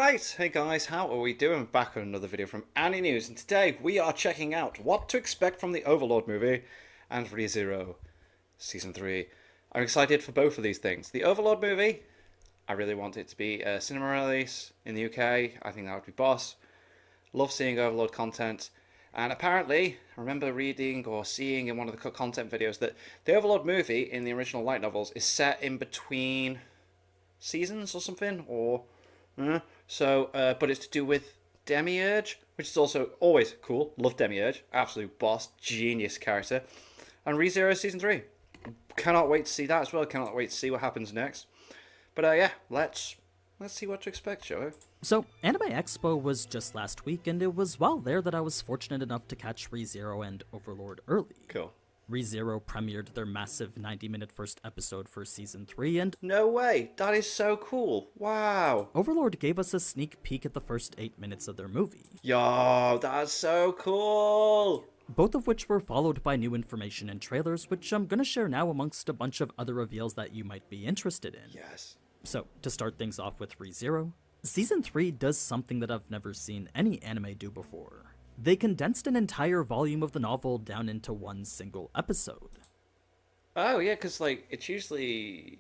Alright, hey guys, how are we doing? Back on another video from Annie News, and today we are checking out what to expect from the Overlord movie and ReZero Season 3. I'm excited for both of these things. The Overlord movie, I really want it to be a cinema release in the UK. I think that would be boss. Love seeing Overlord content. And apparently, I remember reading or seeing in one of the content videos that the Overlord movie in the original light novels is set in between seasons or something, or but it's to do with Demiurge, which is also always cool. Love Demiurge, absolute boss, genius character. And ReZero Season 3, cannot wait to see that as well. Cannot wait to see what happens next. But yeah, let's see what to expect, shall we? So, Anime Expo was just last week, and it was while there that I was fortunate enough to catch ReZero and Overlord early. Cool. ReZero premiered their massive 90-minute first episode for Season 3, and No way, that is so cool. Wow. Overlord gave us a sneak peek at the first 8 minutes of their movie. Yo, that's so cool. Both of which were followed by new information and trailers, which I'm gonna share now amongst a bunch of other reveals that you might be interested in. Yes. So, to start things off with ReZero, Season 3 does something that I've never seen any anime do before. They condensed an entire volume of the novel down into one single episode. Oh, yeah, because, it's usually...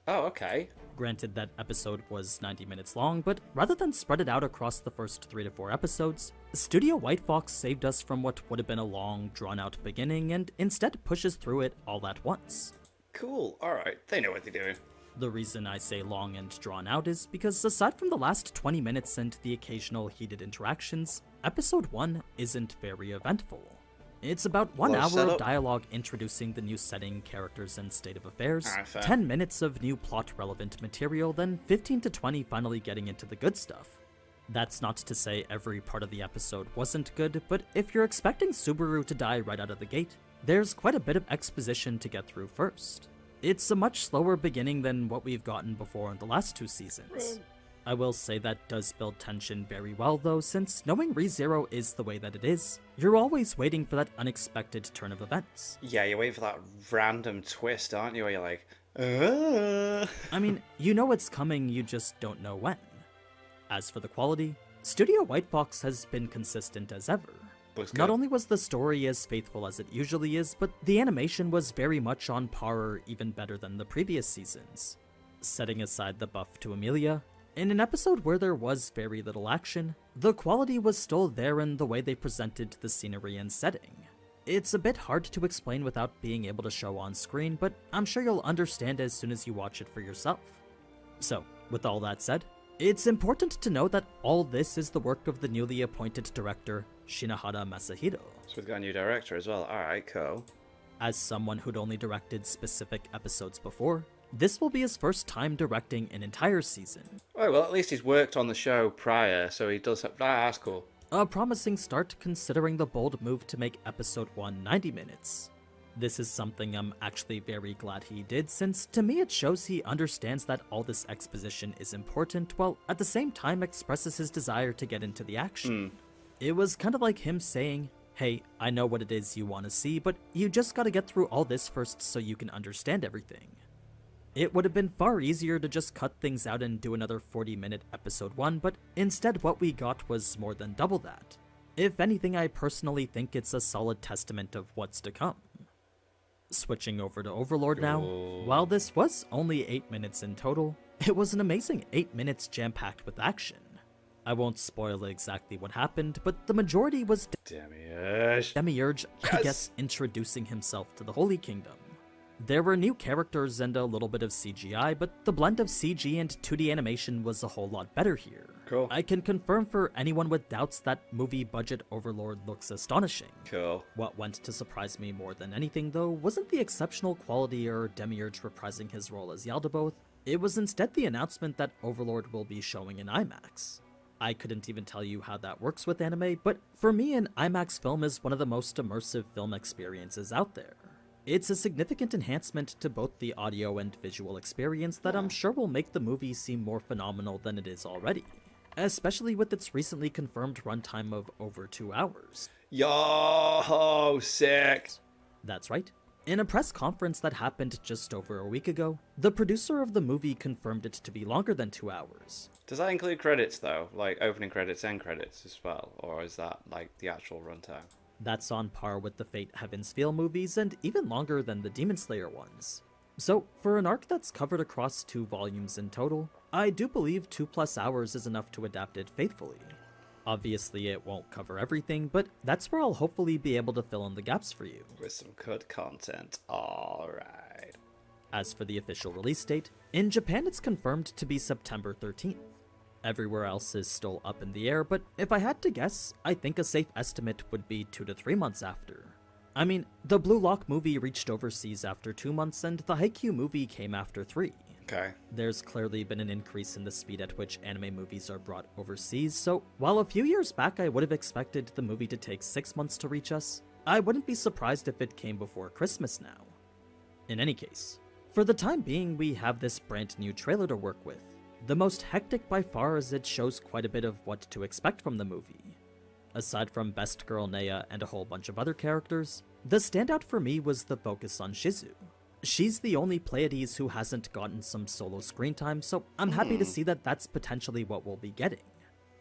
Oh, okay. Granted, that episode was 90 minutes long, but rather than spread it out across the first 3 to 4 episodes, Studio White Fox saved us from what would have been a long, drawn-out beginning and instead pushes through it all at once. Cool, alright, they know what they're doing. The reason I say long and drawn out is because aside from the last 20 minutes and the occasional heated interactions, Episode 1 isn't very eventful. It's about 1 hour of dialogue introducing the new setting, characters, and state of affairs, 10 minutes of new plot-relevant material, then 15 to 20 finally getting into the good stuff. That's not to say every part of the episode wasn't good, but if you're expecting Subaru to die right out of the gate, there's quite a bit of exposition to get through first. It's a much slower beginning than what we've gotten before in the last 2 seasons. I will say that does build tension very well though, since knowing ReZero is the way that it is, you're always waiting for that unexpected turn of events. Yeah, you're waiting for that random twist, aren't you, where you're like, I mean, you know it's coming, you just don't know when. As for the quality, Studio White Fox has been consistent as ever. Not only was the story as faithful as it usually is, but the animation was very much on par or even better than the previous seasons. Setting aside the buff to Emilia, in an episode where there was very little action, the quality was still there in the way they presented the scenery and setting. It's a bit hard to explain without being able to show on screen, but I'm sure you'll understand as soon as you watch it for yourself. So, with all that said, it's important to know that all this is the work of the newly appointed director, Shinohara Masahiro. So we've got a new director as well, alright, cool. As someone who'd only directed specific episodes before, this will be his first time directing an entire season. Oh, well, at least he's worked on the show prior, so he does have... that's cool. A promising start considering the bold move to make episode 1 90 minutes. This is something I'm actually very glad he did, since to me it shows he understands that all this exposition is important, while at the same time expresses his desire to get into the action. It was kind of like him saying, hey, I know what it is you want to see, but you just gotta get through all this first so you can understand everything. It would have been far easier to just cut things out and do another 40-minute episode 1, but instead what we got was more than double that. If anything, I personally think it's a solid testament of what's to come. Switching over to Overlord now, while this was only 8 minutes in total, it was an amazing 8 minutes jam-packed with action. I won't spoil exactly what happened, but the majority was Demiurge, I guess, introducing himself to the Holy Kingdom. There were new characters and a little bit of CGI, but the blend of CG and 2D animation was a whole lot better here. Cool. I can confirm for anyone with doubts that movie budget Overlord looks astonishing. Cool. What went to surprise me more than anything though wasn't the exceptional quality or Demiurge reprising his role as Yaldabaoth, it was instead the announcement that Overlord will be showing in IMAX. I couldn't even tell you how that works with anime, but for me an IMAX film is one of the most immersive film experiences out there. It's a significant enhancement to both the audio and visual experience that I'm sure will make the movie seem more phenomenal than it is already, especially with its recently confirmed runtime of over 2 hours. Yo, sick! That's right, In a press conference that happened just over a week ago, the producer of the movie confirmed it to be longer than 2 hours. Does that include credits, though? Like opening credits, end credits as well? Or is that like the actual runtime? That's on par with the Fate Heaven's Feel movies and even longer than the Demon Slayer ones. So, for an arc that's covered across 2 volumes in total, I do believe 2+ hours is enough to adapt it faithfully. Obviously, it won't cover everything, but that's where I'll hopefully be able to fill in the gaps for you. With some good content. Alright. As for the official release date, in Japan it's confirmed to be September 13th. Everywhere else is still up in the air, but if I had to guess, I think a safe estimate would be 2 to 3 months after. I mean, the Blue Lock movie reached overseas after 2 months, and the Haikyuu movie came after 3. Okay. There's clearly been an increase in the speed at which anime movies are brought overseas, so while a few years back I would have expected the movie to take 6 months to reach us, I wouldn't be surprised if it came before Christmas now. In any case, for the time being we have this brand new trailer to work with. The most hectic by far as it shows quite a bit of what to expect from the movie. Aside from Best Girl Nea and a whole bunch of other characters, the standout for me was the focus on Shizu. She's the only Pleiades who hasn't gotten some solo screen time, so I'm happy to see that that's potentially what we'll be getting.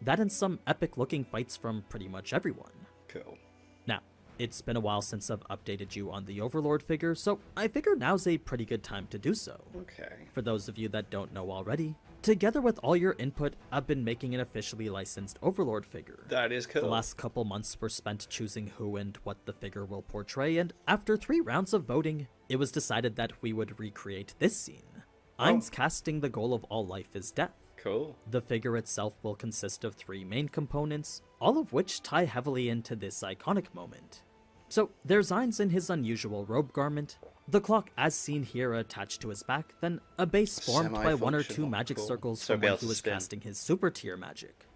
That and some epic looking fights from pretty much everyone. Cool. Now, it's been a while since I've updated you on the Overlord figure, so I figure now's a pretty good time to do so. Okay. For those of you that don't know already, together with all your input, I've been making an officially licensed Overlord figure. That is cool. The last couple months were spent choosing who and what the figure will portray, and after 3 rounds of voting, it was decided that we would recreate this scene. Ain's casting The Goal of All Life is Death. Cool. The figure itself will consist of 3 main components, all of which tie heavily into this iconic moment. So, there's Ain's in his unusual robe garment, the clock as seen here attached to his back, then a base formed by 1 or 2 magic Cool. circles So from be when able he to was spin. casting his super tier magic.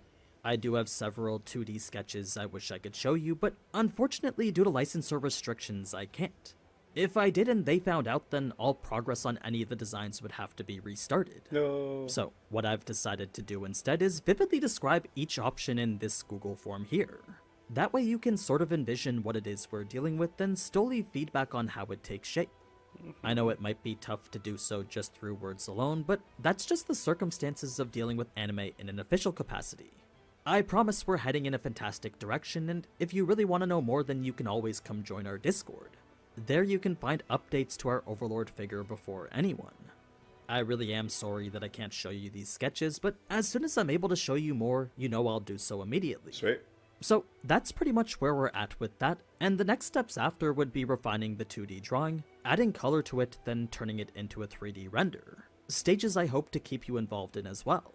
I do have several 2D sketches I wish I could show you, but unfortunately due to licensor restrictions I can't. If I did and they found out, then all progress on any of the designs would have to be restarted. No. So, what I've decided to do instead is vividly describe each option in this Google form here. That way you can sort of envision what it is we're dealing with and still leave feedback on how it takes shape. I know it might be tough to do so just through words alone, but that's just the circumstances of dealing with anime in an official capacity. I promise we're heading in a fantastic direction, and if you really want to know more, then you can always come join our Discord. There you can find updates to our Overlord figure before anyone. I really am sorry that I can't show you these sketches, but as soon as I'm able to show you more, you know I'll do so immediately. Sweet. So that's pretty much where we're at with that, and the next steps after would be refining the 2D drawing, adding color to it, then turning it into a 3D render. Stages I hope to keep you involved in as well.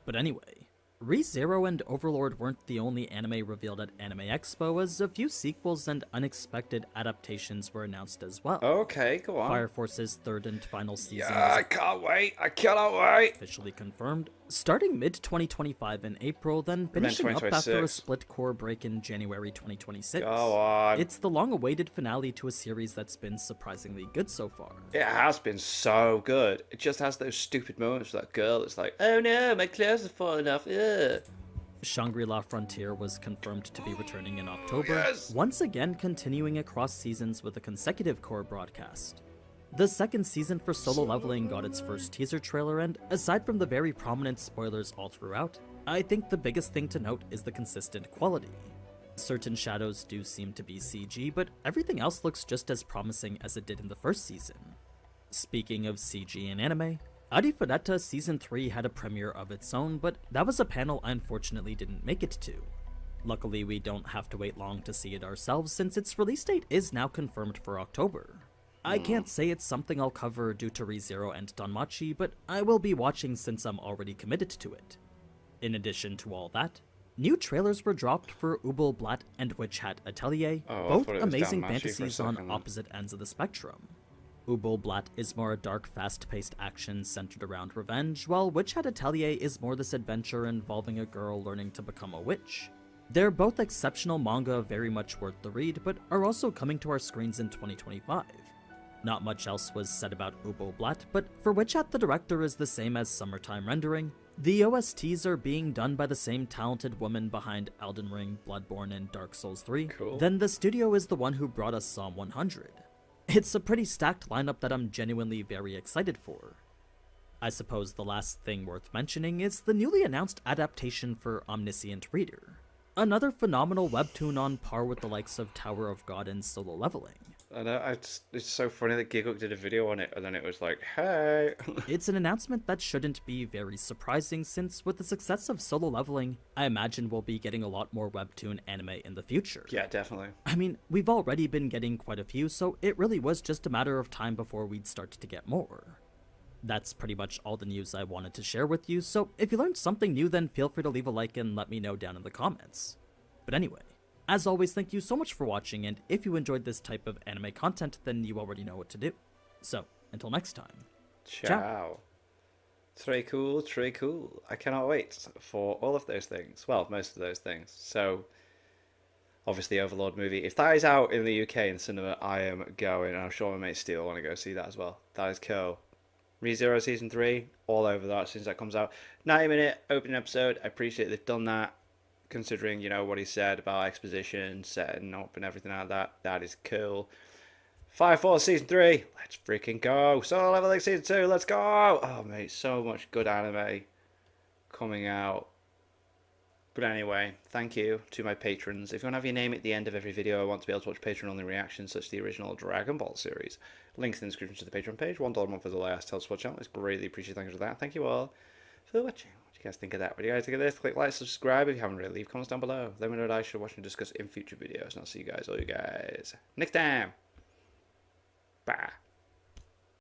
But anyway, ReZero and Overlord weren't the only anime revealed at Anime Expo, as a few sequels and unexpected adaptations were announced as well. Okay, go on. Fire Force's 3rd and final season Yeah, I can't wait. I cannot wait. officially confirmed, starting mid-2025 in April, then finishing up after a 2026. split core break in January 2026. Go on. It's the long-awaited finale to a series that's been surprisingly good so far. It has been so good. It just has those stupid moments with that girl. It's like, oh no, my clothes are falling off. Ugh. Shangri-La Frontier was confirmed to be returning in October, yes! once again continuing across seasons with a consecutive core broadcast. The 2nd season for Solo Leveling got its first teaser trailer, and aside from the very prominent spoilers all throughout, I think the biggest thing to note is the consistent quality. Certain shadows do seem to be CG, but everything else looks just as promising as it did in the 1st season. Speaking of CG in anime, Arifureta Season 3 had a premiere of its own, but that was a panel I unfortunately didn't make it to. Luckily, we don't have to wait long to see it ourselves since its release date is now confirmed for October. I can't say it's something I'll cover due to ReZero and Danmachi, but I will be watching since I'm already committed to it. In addition to all that, new trailers were dropped for Ubel Blatt and Witch Hat Atelier, Oh, I both thought it was amazing Danmachi for a fantasies on second. opposite ends of the spectrum. Ubel Blatt is more a dark, fast-paced action centered around revenge, while Witch Hat Atelier is more this adventure involving a girl learning to become a witch. They're both exceptional manga, very much worth the read, but are also coming to our screens in 2025. Not much else was said about Ubel Blatt, but for Witch Hat the director is the same as Summertime Rendering. The OSTs are being done by the same talented woman behind Elden Ring, Bloodborne, and Dark Souls 3. Cool. Then the studio is the one who brought us Psalm 100. It's a pretty stacked lineup that I'm genuinely very excited for. I suppose the last thing worth mentioning is the newly announced adaptation for Omniscient Reader. Another phenomenal webtoon on par with the likes of Tower of God and Solo Leveling. I know, it's so funny that Giggle did a video on it, and then it was like, hey. It's an announcement that shouldn't be very surprising since with the success of Solo Leveling, I imagine we'll be getting a lot more webtoon anime in the future. Yeah, definitely. I mean, we've already been getting quite a few, so it really was just a matter of time before we'd start to get more. That's pretty much all the news I wanted to share with you, so if you learned something new then feel free to leave a like and let me know down in the comments. But anyway, as always, thank you so much for watching, and if you enjoyed this type of anime content, then you already know what to do. So, until next time. Ciao. Très cool, très cool. I cannot wait for all of those things. Well, most of those things. So, obviously, Overlord movie. If that is out in the UK in cinema, I am going. And I'm sure my mate Steel will want to go see that as well. That is cool. ReZero Season 3, all over that as soon as that comes out. 90-minute opening episode. I appreciate they've done that. Considering, you know, what he said about exposition, setting up and everything like that. That is cool. Fire Force Season 3. Let's freaking go. Solo Leveling Season 2. Let's go. Oh, mate, so much good anime coming out. But anyway, thank you to my patrons. If you want to have your name at the end of every video, I want to be able to watch Patreon-only reactions such as the original Dragon Ball series. Links in the description to the Patreon page. $1 a month is all I ask to help support the channel. It's greatly appreciated. Thank you for that. Thank you all for watching. What do you guys think of that? What do you guys think of this? Click like, subscribe if you haven't already. Leave comments down below. Let me know what I should watch and discuss in future videos. And I'll see you guys, all you guys, next time. Bye.